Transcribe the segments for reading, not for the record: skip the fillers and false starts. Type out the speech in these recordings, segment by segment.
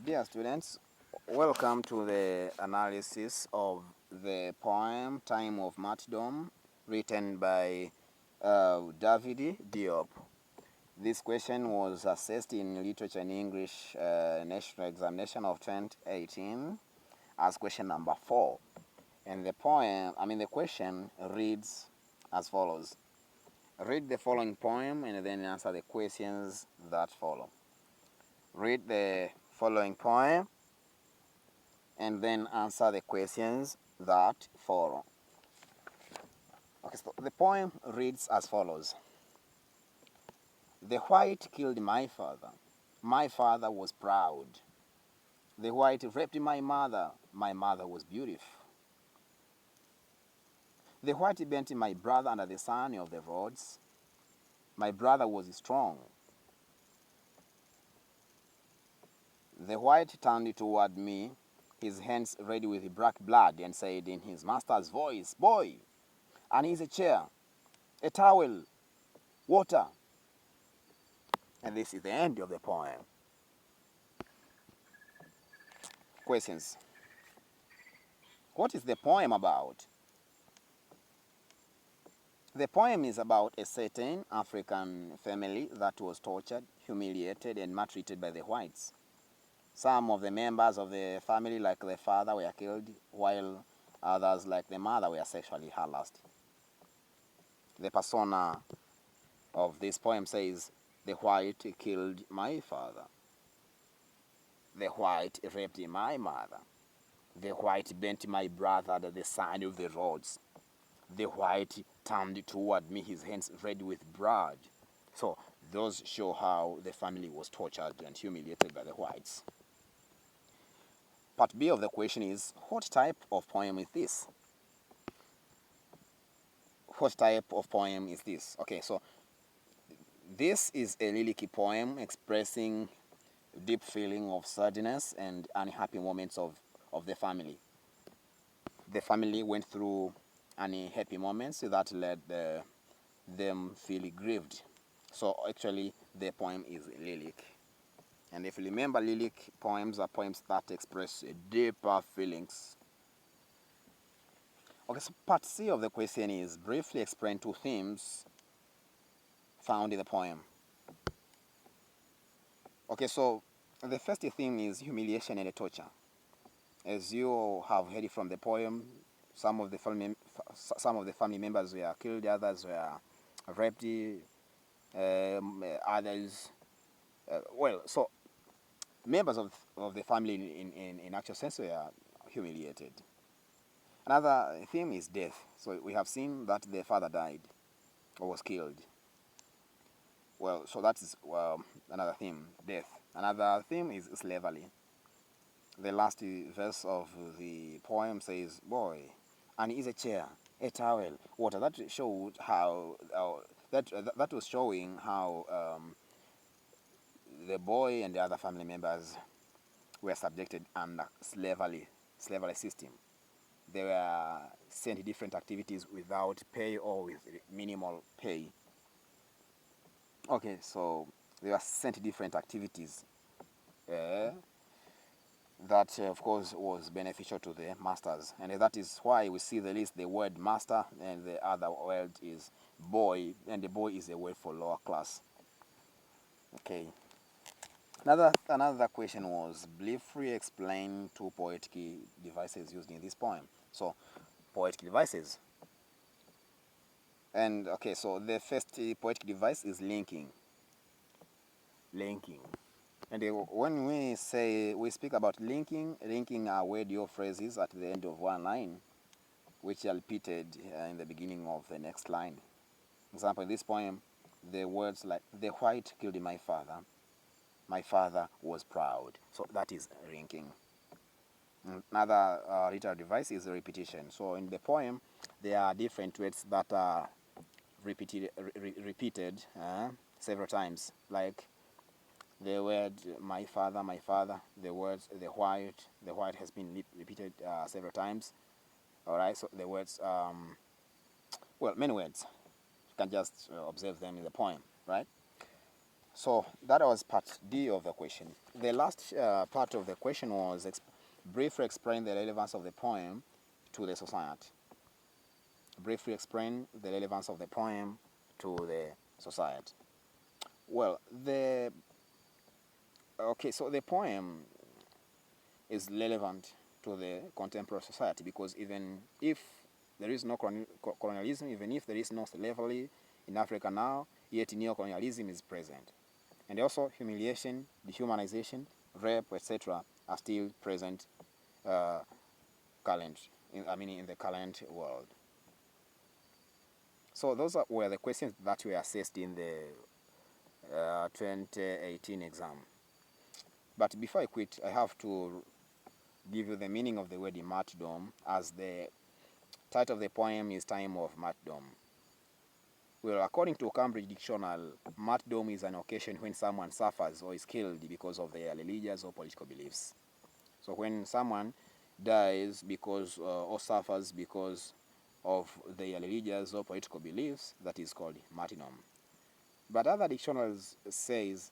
Dear students, welcome to the analysis of the poem Time of Martyrdom, written by David Diop. This question was assessed in Literature and English National Examination of 2018 as question number 4. And the question reads as follows. Read the following poem and then answer the questions that follow. Read the following poem and then answer the questions that follow. Okay, so the poem reads as follows. The white killed my father. My father was proud. The white raped my mother. My mother was beautiful. The white bent my brother under the sun of the roads. My brother was strong. The white turned toward me, his hands red with black blood, and said in his master's voice, "Boy, I need a chair, a towel, water." And this is the end of the poem. Questions. What is the poem about? The poem is about a certain African family that was tortured, humiliated, and maltreated by the whites. Some of the members of the family, like the father, were killed, while others, like the mother, were sexually harassed. The persona of this poem says, the white killed my father. The white raped my mother. The white bent my brother at the side of the roads. The white turned toward me, his hands red with blood. So those show how the family was tortured and humiliated by the whites. Part B of the question is, what type of poem is this? What type of poem is this? Okay, so this is a lyric poem expressing deep feeling of sadness and unhappy moments of the family. The family went through unhappy moments that led them feel grieved. So actually the poem is lyric. And if you remember, lyric poems are poems that express deeper feelings. Okay, so part C of the question is briefly explain two themes found in the poem. Okay, so the first theme is humiliation and torture. As you have heard from the poem, some of the family members were killed, others were raped, others. So members of the family in actual sense were humiliated. Another theme is death. So we have seen that the father died or was killed. Well, so that is another theme, death. Another theme is slavery. The last verse of the poem says, "Boy, and is a chair, a towel, water." That showed how that was showing how the boy and the other family members were subjected under slavery system. They were sent different activities without pay or with minimal pay. Okay, so they were sent different activities that, of course, was beneficial to the masters. And that is why we see the word master, and the other word is boy, and the boy is a word for lower class. Okay. Another question was, briefly explain two poetic devices used in this poem. So, poetic devices. And okay, so the first poetic device is linking. And when we speak about linking are word or phrases at the end of one line, which are repeated in the beginning of the next line. Example, in this poem, the words like, the white killed my father was proud. So that is linking. Another literal device is repetition. So in the poem, there are different words that are repeated several times, like the word my father, the words the white has been repeated several times. All right, so the words, many words. You can just observe them in the poem, right? So that was part D of the question. The last part of the question was briefly explain the relevance of the poem to the society. Briefly explain the relevance of the poem to the society. Well, so the poem is relevant to the contemporary society because even if there is no colonialism, even if there is no slavery in Africa now, yet neo-colonialism is present. And also humiliation, dehumanization, rape, etc. are still present in the current world. So those were the questions that were assessed in the 2018 exam. But before I quit, I have to give you the meaning of the word martyrdom, as the title of the poem is Time of Martyrdom. Well, according to Cambridge Dictionary, martyrdom is an occasion when someone suffers or is killed because of their religious or political beliefs. So when someone dies because or suffers because of their religious or political beliefs, that is called martyrdom. But other dictionaries says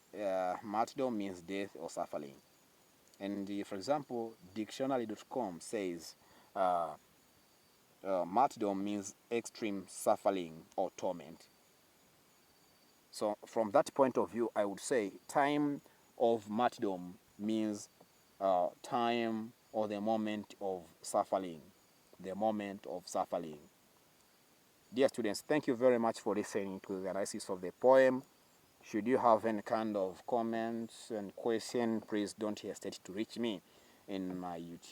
martyrdom means death or suffering. And for example, dictionary.com says martyrdom means extreme suffering or torment. So from that point of view, I would say time of martyrdom means time or the moment of suffering. The moment of suffering. Dear students, thank you very much for listening to the analysis of the poem. Should you have any kind of comments and question, please don't hesitate to reach me in my YouTube.